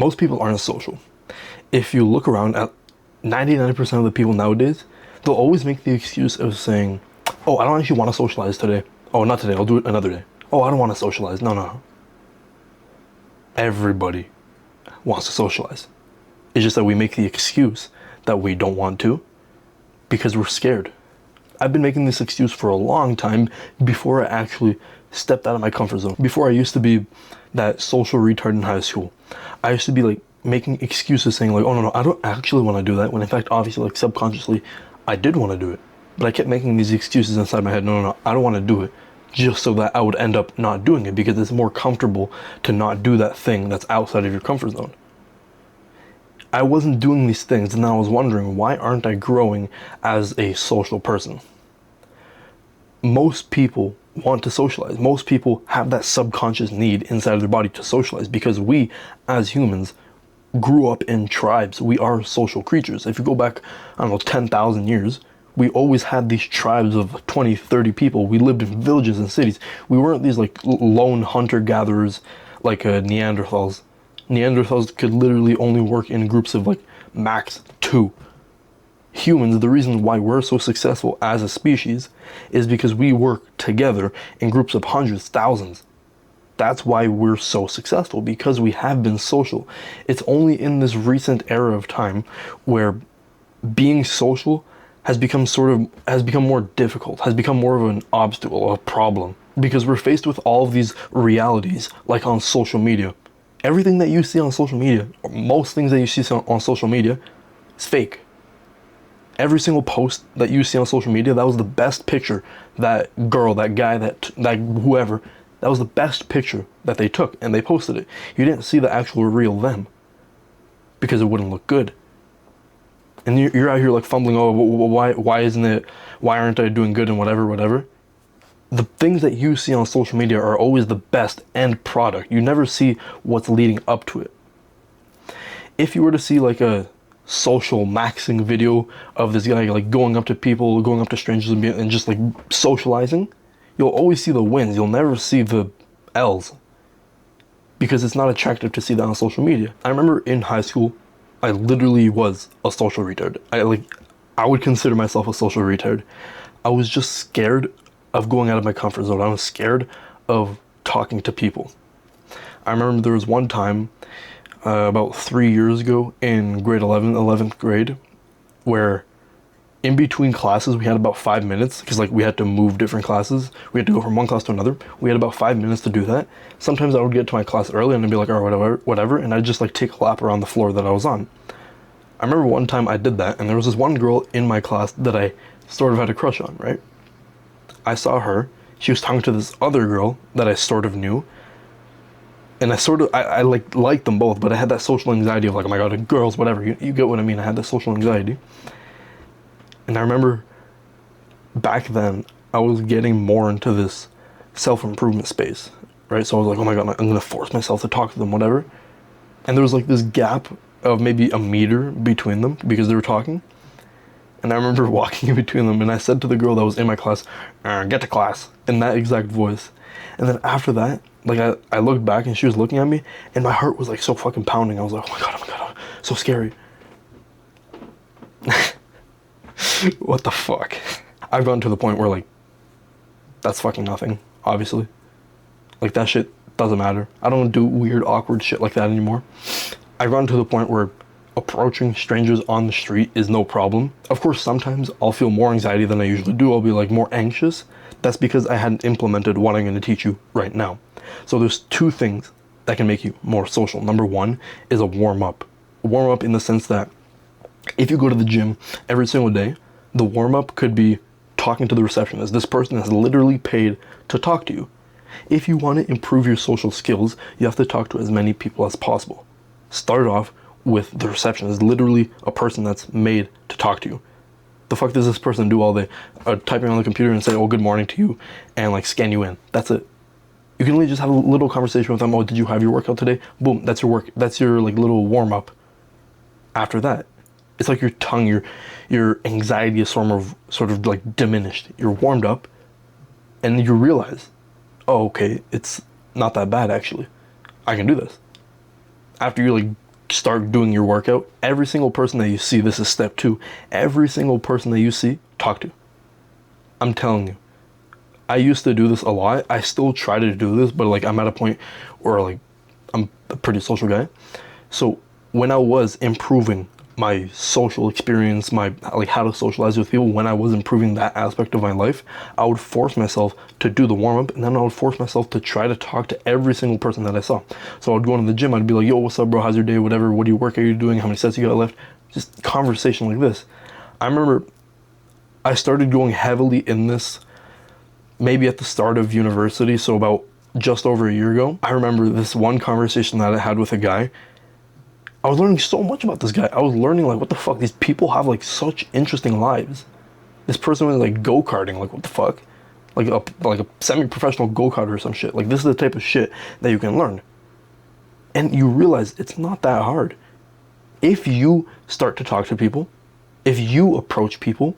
Most people aren't social. If you look around at 99% of the people nowadays, they'll always make the excuse of saying, oh, I don't actually want to socialize today. Oh, not today, I'll do it another day. Oh, I don't want to socialize. No. Everybody wants to socialize. It's just that we make the excuse that we don't want to because we're scared. I've been making this excuse for a long time before I actually stepped out of my comfort zone. Before I used to be that social retard in high school. I used to be like making excuses saying like, oh no, I don't actually want to do that, when in fact, obviously, like subconsciously, I did want to do it. But I kept making these excuses inside my head, no, I don't want to do it, just so that I would end up not doing it because it's more comfortable to not do that thing that's outside of your comfort zone. I wasn't doing these things and I was wondering, why aren't I growing as a social person? Most people want to socialize. Most people have that subconscious need inside of their body to socialize because we, as humans, grew up in tribes. We are social creatures. If you go back, 10,000 years, we always had these tribes of 20, 30 people. We lived in villages and cities. We weren't these like lone hunter-gatherers like Neanderthals. Neanderthals could literally only work in groups of like max 2. Humans, the reason why we're so successful as a species is because we work together in groups of hundreds, thousands. That's why we're so successful, because we have been social. It's only in this recent era of time where being social has become more difficult, has become more of an obstacle, a problem, because we're faced with all of these realities, like on social media. Everything that you see on social media, or most things that you see on social media, is fake. Every single post that you see on social media, that was the best picture, that girl, that guy, that whoever, that was the best picture that they took and they posted it. You didn't see the actual real them because it wouldn't look good. And you're out here like fumbling, oh, why aren't I doing good and whatever. The things that you see on social media are always the best end product. You never see what's leading up to it. If you were to see like a social maxing video of this guy like going up to people, going up to strangers and just like socializing, you'll always see the wins. You'll never see the L's because it's not attractive to see that on social media. I remember in high school, I literally was a social retard. I would consider myself a social retard. I was just scared of going out of my comfort zone. I was scared of talking to people. I remember there was one time about 3 years ago in grade 11th grade, where in between classes we had about 5 minutes because like we had to move different classes. We had to go from one class to another. We had about 5 minutes to do that. Sometimes I would get to my class early and I'd be like, oh, whatever, and I'd just like take a lap around the floor that I was on. I remember one time I did that and there was this one girl in my class that I sort of had a crush on, right? I saw her. She was talking to this other girl that I sort of knew. And I liked them both, but I had that social anxiety of like, oh my god, girls, whatever. You get what I mean? I had that social anxiety. And I remember back then, I was getting more into this self-improvement space, right? So I was like, oh my god, I'm going to force myself to talk to them, whatever. And there was like this gap of maybe a meter between them because they were talking. And I remember walking in between them and I said to the girl that was in my class, get to class, in that exact voice. And then after that, like I looked back and she was looking at me and my heart was like so fucking pounding. I was like, oh my god, so scary. What the fuck? I've gotten to the point where like, that's fucking nothing, obviously. Like that shit doesn't matter. I don't do weird, awkward shit like that anymore. I've gotten to the point where approaching strangers on the street is no problem. Of course, sometimes I'll feel more anxiety than I usually do. I'll be like more anxious. That's because I hadn't implemented what I'm going to teach you right now. So there's 2 things that can make you more social. Number 1 is a warm-up. A warm-up in the sense that if you go to the gym every single day, the warm-up could be talking to the receptionist. This person has literally paid to talk to you. If you want to improve your social skills, you have to talk to as many people as possible. Start off with the receptionist, literally a person that's made to talk to you. The fuck does this person do all day? Typing on the computer and say, oh, good morning to you, and like scan you in. That's it. You can only just have a little conversation with them. Oh, did you have your workout today? Boom, that's your work. That's your like little warm up. After that, it's like your tongue, your anxiety is sort of like diminished. You're warmed up, and you realize, oh, okay, it's not that bad actually. I can do this. After you like start doing your workout, every single person that you see, this is step 2, every single person that you see, talk to. I'm telling you. I used to do this a lot. I still try to do this, but like I'm at a point where like I'm a pretty social guy. So when I was improving my social experience, my like how to socialize with people, when I was improving that aspect of my life, I would force myself to do the warm up, and then I would force myself to try to talk to every single person that I saw. So I'd go into the gym, I'd be like, yo, what's up, bro? How's your day? Whatever. What do you work? Are you doing? How many sets you got left? Just conversation like this. I remember I started going heavily in this maybe at the start of university, so about just over a year ago. I remember this one conversation that I had with a guy. I was learning so much about this guy. I was learning like, what the fuck? These people have like such interesting lives. This person was like go-karting, like what the fuck? Like a semi-professional go-karter or some shit. Like this is the type of shit that you can learn. And you realize it's not that hard. If you start to talk to people, if you approach people,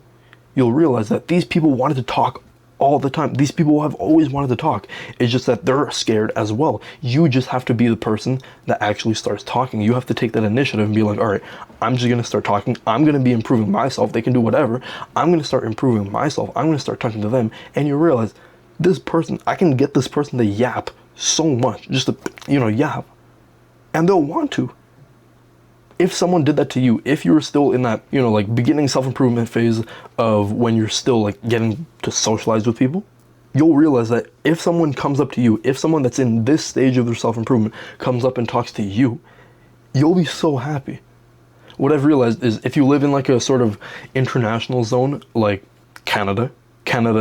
you'll realize that these people wanted to talk all the time. These people have always wanted to talk. It's just that they're scared as well. You just have to be the person that actually starts talking. You have to take that initiative and be like, all right, I'm just going to start talking. I'm going to be improving myself. They can do whatever. I'm going to start improving myself. I'm going to start talking to them. And you realize this person, I can get this person to yap so much, just to, yap. And they'll want to. If someone did that to you, if you were still in that, like beginning self-improvement phase of when you're still like getting to socialize with people, you'll realize that if someone comes up to you, if someone that's in this stage of their self-improvement comes up and talks to you, you'll be so happy. What I've realized is if you live in like a sort of international zone, like Canada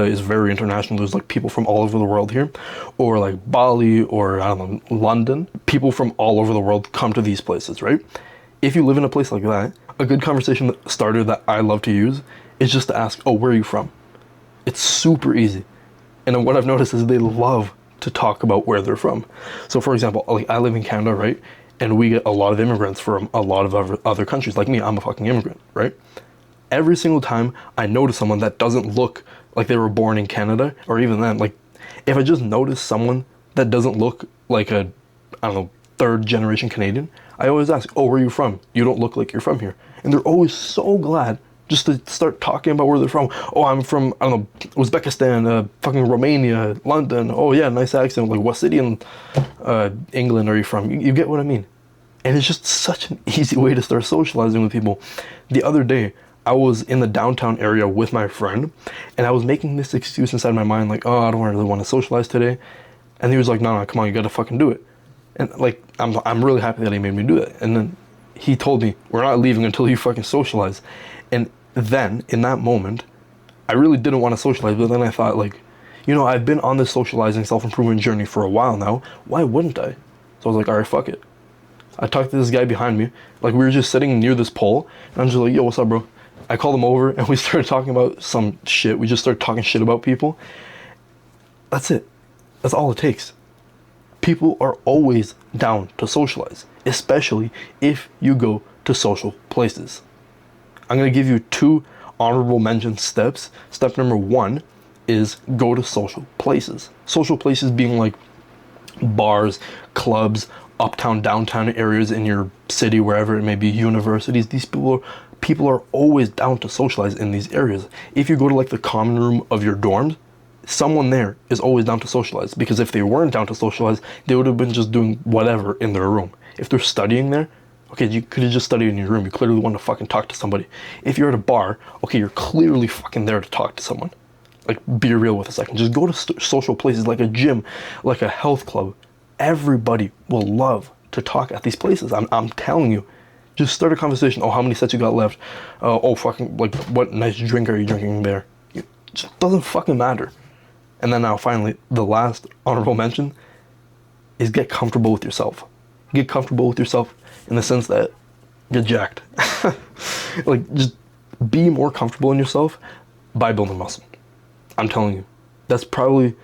is very international. There's like people from all over the world here, or like Bali, or I don't know, London. People from all over the world come to these places, right? If you live in a place like that, a good conversation starter that I love to use is just to ask, oh, where are you from? It's super easy. And then what I've noticed is they love to talk about where they're from. So for example, like I live in Canada, right? And we get a lot of immigrants from a lot of other countries. Like me, I'm a fucking immigrant, right? Every single time I notice someone that doesn't look like they were born in Canada, or even then, like if I just notice someone that doesn't look like a, I don't know, third generation Canadian, I always ask, oh, where are you from? You don't look like you're from here. And they're always so glad just to start talking about where they're from. Oh, I'm from, I don't know, Uzbekistan, fucking Romania, London. Oh yeah, nice accent. Like, what city in England are you from? You get what I mean? And it's just such an easy way to start socializing with people. The other day, I was in the downtown area with my friend, and I was making this excuse inside my mind, like, oh, I don't really want to socialize today. And he was like, no, come on, you gotta fucking do it. And like, I'm really happy that he made me do that. And then he told me, we're not leaving until you fucking socialize. And then in that moment, I really didn't want to socialize, but then I thought like, I've been on this socializing self-improvement journey for a while now. Why wouldn't I? So I was like, all right, fuck it. I talked to this guy behind me. Like, we were just sitting near this pole, and I'm just like, yo, what's up, bro? I called him over, and we started talking about some shit. We just started talking shit about people. That's it. That's all it takes. People are always down to socialize, especially if you go to social places. I'm going to give you 2 honorable mention steps. Step number 1 is go to social places. Social places being like bars, clubs, uptown, downtown areas in your city, wherever it may be, universities. These people are always down to socialize in these areas. If you go to like the common room of your dorms, someone there is always down to socialize, because if they weren't down to socialize, they would have been just doing whatever in their room. If they're studying there, okay, you could have just studied in your room. You clearly want to fucking talk to somebody. If you're at a bar, okay, you're clearly fucking there to talk to someone. Like, be real with a second. Just go to social places like a gym, like a health club. Everybody will love to talk at these places. I'm telling you. Just start a conversation. Oh, how many sets you got left? Oh, fucking, like, what nice drink are you drinking there? It just doesn't fucking matter. And then now finally, the last honorable mention is get comfortable with yourself. Get comfortable with yourself in the sense that get jacked. Like, just be more comfortable in yourself by building muscle. I'm telling you, that's probably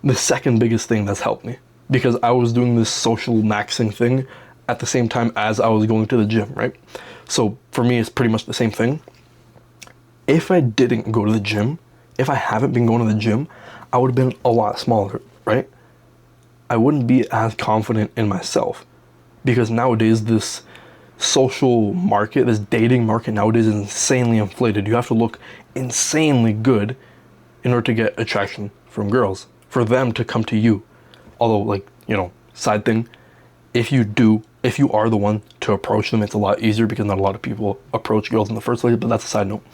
the second biggest thing that's helped me, because I was doing this social maxing thing at the same time as I was going to the gym, right? So for me, it's pretty much the same thing. If I didn't go to the gym, if I haven't been going to the gym, I would have been a lot smaller, right? I wouldn't be as confident in myself, because nowadays this social market, this dating market nowadays is insanely inflated. You have to look insanely good in order to get attraction from girls, for them to come to you. Although, like, you know, side thing, if you are the one to approach them, it's a lot easier because not a lot of people approach girls in the first place, but that's a side note.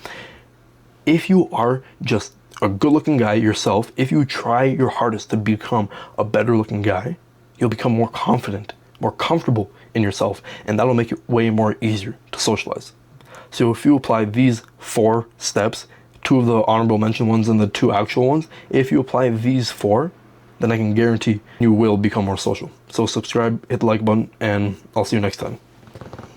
If you are just a good looking guy yourself, if you try your hardest to become a better looking guy, you'll become more confident, more comfortable in yourself, and that'll make it way more easier to socialize. So if you apply these 4 steps, 2 of the honorable mention ones and the 2 actual ones, if you apply these 4, then I can guarantee you will become more social. So subscribe, hit the like button, and I'll see you next time.